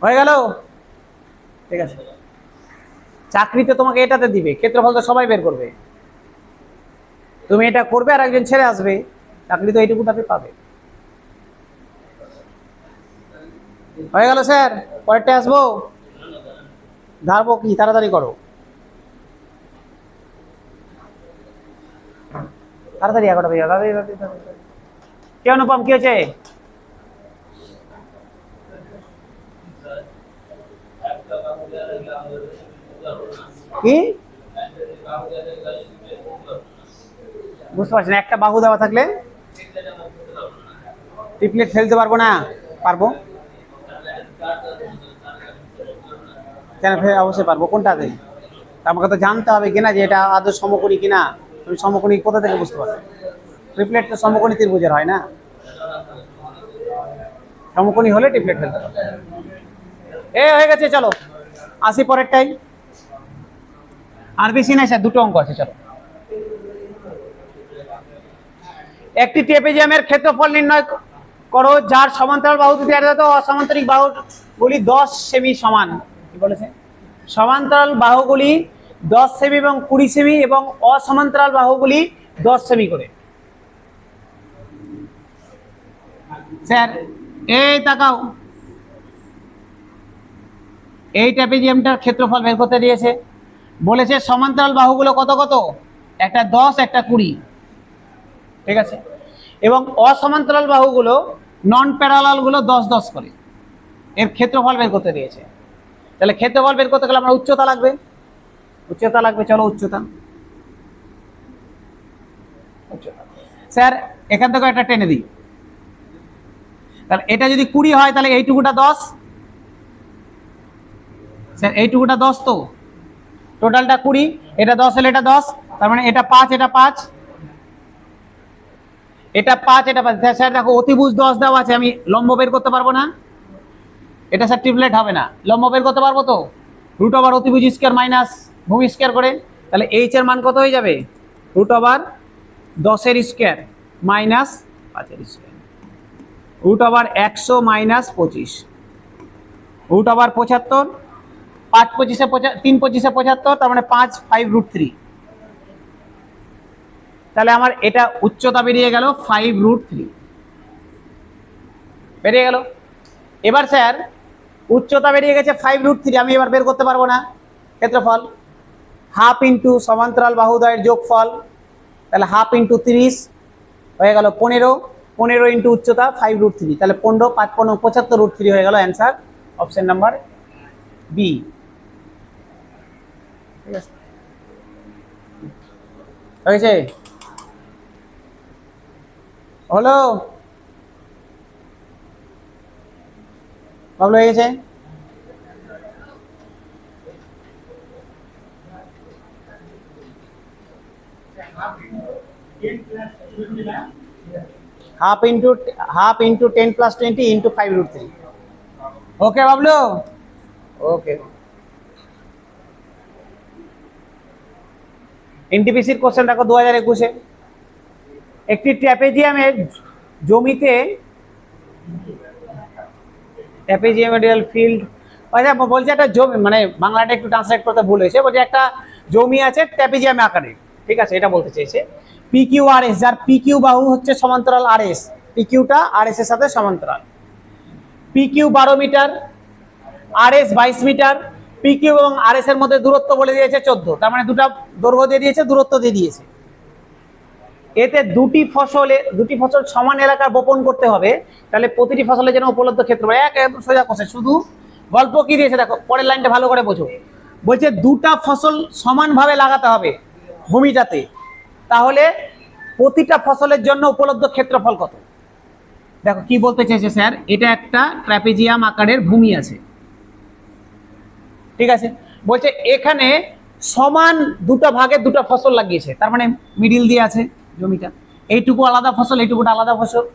হয়ে গেল। ঠিক আছে, চাকরিতে তোমাকে এটাতে দিবে, ক্ষেত্রফল তো সবাই বের করবে, তুমি এটা করবে আর একজন ছেড়ে আসবে, চাকরি তো এইটুকু তাকে পাবে। হয়ে গেল স্যার, পরেরটা আসবো, ধারবো কি, তাড়াতাড়ি করো, তাড়াতাড়ি 11টা বেজে যাবে। কে অনুপম, কি হয়েছে, কি বুঝতে পারছি না, একটা বাহু দেওয়া থাকলে ট্রিপলেট ফেলতে পারবো না, পারবো কেন, অবশ্যই পারবো, কোনটাতে, আমাকে তো জানতে হবে কিনা যে এটা আদৌ সমকোণী কিনা, তুমি সমকোণী কোথা থেকে বুঝতে পারবে, ট্রিপলেট তো সমকোণী ত্রিভুজের হয় না, সমকোণী হলে ট্রিপলেট ফেলতে পারবে। হয়ে গেছে, চলো আসি পরেরটাই, আর বেশি নাই স্যার, দুটো অঙ্ক আছে, চলো। একটি ট্রেপেজিয়ামের ক্ষেত্রফল নির্ণয় করো যার সমান্তরাল বাহু দুটি অসমান্তরিক বাহুগুলি 10 সেমি সমান। কি বলেছে, সমান্তরাল বাহুগুলি 10 সেমি এবং 20 সেমি এবং অসমান্তরাল বাহুগুলি 10 সেমি করে। স্যার এই তাকাও, এই ট্রেপেজিয়ামটার ক্ষেত্রফল বের করতে দিয়েছে, বলেছে সমান্তরাল বাহুগুলো কত কত, একটা 10 একটা 20, ঠিক আছে, এবং অসমান্তরাল বাহুগুলো নন প্যারালাল গুলো 10 10 করে, এর ক্ষেত্রফল বের করতে দিয়েছে। তাহলে ক্ষেত্রফল বের করতে গেলে আমরা উচ্চতা লাগবে, চলো উচ্চতা, উচ্চতা। স্যার এখান থেকে একটা টেনে দিই, তাহলে এটা যদি 20 হয় তাহলে এইটুকুটা 10, স্যার এইটুকুটা 10, তো টোটালটা 20, এটা 10 হলে এটা 10, তার মানে এটা 5, এটা 5, এটা 5, এটা 5। স্যার দেখো অতিভুজ 10 দেওয়া আছে, আমি লম্ব বের করতে পারবো না? এটা স্যার ট্রিপলেট হবে না, লম্ব বের করতে পারবো তো? রুট ওভার অতিভুজ স্কয়ার মাইনাস ভূমি স্কয়ার করে, তাহলে এইচ এর মান কত হয়ে যাবে? রুট ওভার 10 এর স্কয়ার মাইনাস 5 এর square, root over 100 minus 25, root over 75, 5 25 3 25 75, তার মানে 5 5 রুট 3। তাহলে আমার এটা উচ্চতা বেরিয়ে গেল 5 রুট 3 বেরিয়ে গেল। এবার স্যার উচ্চতা বেরিয়ে গেছে 5 রুট 3, আমি এবার বের করতে পারবো না ক্ষেত্রফল? হাফ ইন্টু সমান্তরাল বাহুদ্বয়ের যোগফল, তাহলে হাফ ইন্টু 30 হয়ে গেল 15, 15 ইন্টু উচ্চতা 5 রুট 3, তাহলে 15 5 15 75 রুট 3 হয়ে গেল অ্যান্সার অপশন নাম্বার বি। ঠিক আছে, হয়েছে? হলো বাবলু, হয়ে গেছে? Half into 10 plus 20 into 5 root 3। Okay Bablu, okay. এনটিপিসির কোশ্চেন দেখো 2021-এ, একটি ট্র্যাপেজিয়ামের জমিতে ট্র্যাপেজিয়ামেডিয়াল ফিল্ড, আচ্ছা বলছে একটা জমি, মানে বাংলাটা একটু ট্রান্সলেট করতে ভুল হয়েছে, বলছে একটা জমি আছে ট্র্যাপেজিয়াম আকারে, ঠিক আছে, এটা বলতে চেয়েছে। পিকিউ আর এস, যার পিকিউ বাহু হচ্ছে সমান্তরাল আর এস, পিকিউটা আর এস এর সাথে সমান্তরাল। পিকিউ 12 মিটার, আর এস 22 মিটার, পিকিউ এবং আর এস এর মধ্যে দূরত্ব বলে দিয়েছে 14, তার মানে দুটা দৈর্ঘ্য দিয়ে দিয়েছে, দূরত্ব দিয়ে দিয়েছে। এতে দুটি ফসল সমান এলাকার বপন করতে হবে, তাহলে প্রতিটি ফসলের জন্য উপলব্ধ ক্ষেত্রফল একদম সোজা কোশ্চেন, শুধু গল্প কি দিয়েছে দেখো, পরের লাইনটা ভালো করে বোঝো। বলছে দুটা ফসল সমানভাবে লাগাতে হবে ভূমিটাতে, তাহলে প্রতিটা ফসলের জন্য উপলব্ধ ক্ষেত্রফল কত? দেখো কি বলতে চেয়েছে স্যার, এটা একটা ট্র্যাপেজিয়াম আকারের ভূমি আছে, ঠিক আছে, বলছে এখানে সমান দুটো ভাগে দুটো ফসল লাগিয়েছে, তার মানে মিডিল দিয়ে আছে জমিটা, এইটুকু আলাদা ফসল, এইটুকুটা আলাদা ফসল।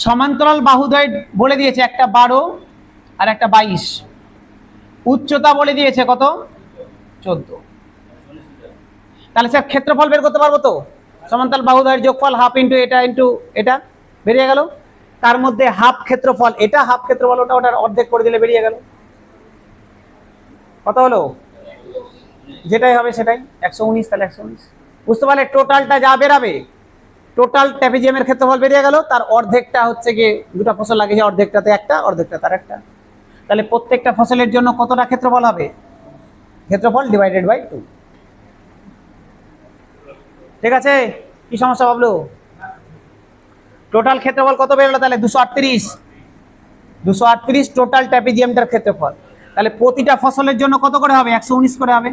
সমান্তরাল বাহুদ্বয় বলে দিয়েছে একটা 12 আর একটা 22, উচ্চতা বলে দিয়েছে কত? 14। তাহলে স্যার ক্ষেত্রফল বের করতে পারবো তো? সমান্তরাল বাহুদ্বয়ের যোগফল হাফ ইন্টু এটা বেরিয়ে গেল, তার মধ্যে হাফ ক্ষেত্রফল, এটা হাফ ক্ষেত্রফল, ওটার অর্ধেক করে দিলে বেরিয়ে গেল, কত হলো? যেটাই হবে সেটাই 119, তাহলে 119। বুঝতে পারলে টোটালটা যা বেরাবে, টোটাল ট্র্যাপেজিয়ামের ক্ষেত্রফল বেরিয়ে গেল, তার অর্ধেকটা হচ্ছে গিয়ে দুটো ফসল লাগিয়েছে, অর্ধেকটাতে একটা, অর্ধেকটা তার একটা, তাহলে প্রত্যেকটা ফসলের জন্য কতটা ক্ষেত্রফল হবে? ক্ষেত্রফল ডিভাইডেড বাই 2। ঠিক আছে, কি সমস্যা ভাবলো? টোটাল ক্ষেত্রফল কত বেরোলো তাহলে? 238 টোটাল ট্র্যাপেজিয়ামটার ক্ষেত্রফল, তাহলে প্রতিটা ফসলের জন্য কত করে হবে? 119 করে হবে।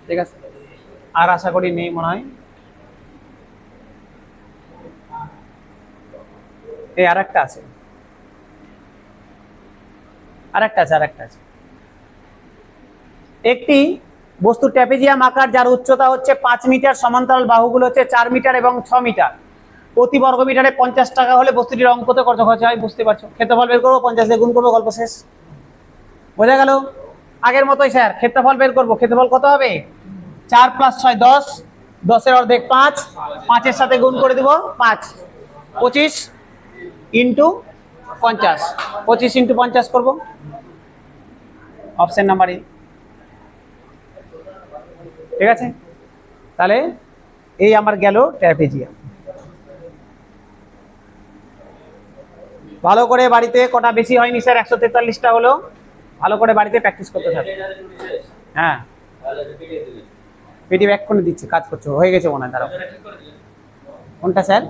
ঠিক আছে, আর আশা করি নেই মনে হয়। এই আরেকটা আছে, একটি বস্তু ট্র্যাপেজিয়াম আকার যার উচ্চতা হচ্ছে 5 মিটার, সমান্তরাল বাহুগুলো হচ্ছে 4 মিটার এবং 6 মিটার, প্রতি বর্গ মিটারে 50 টাকা হলে বস্তুটির অঙ্ক কত খরচ হয় বুঝতে পারছো। ক্ষেত্রফল বের করবো, 50 দিয়ে গুণ করবো, গল্প শেষ। বোঝা গেল? আগের মতোই স্যার ক্ষেত্রফল বের করবো, ক্ষেত্রফল কত হবে? 4 + 6 10, 10 এর অর্ধেক 5, 5 এর সাথে গুণ করে দেবো 5, 25 ইন্টু 50, 25 ইন্টু 50 করবো, অপশন নাম্বার এ। ঠিক আছে, তাহলে এই আমার গেল ট্র্যাপেজিয়াম। ভালো করে বাড়িতে, কটা বেশি হয়নি স্যার, 143টা হলো, ভালো করে বাড়িতে প্র্যাকটিস করতে থাকো। হ্যাঁ পিডিএফ এক্ষুনি দিচ্ছি, কাজ করছো, হয়ে গেছে মনে হয়। দাঁড়াও, কোনটা স্যার?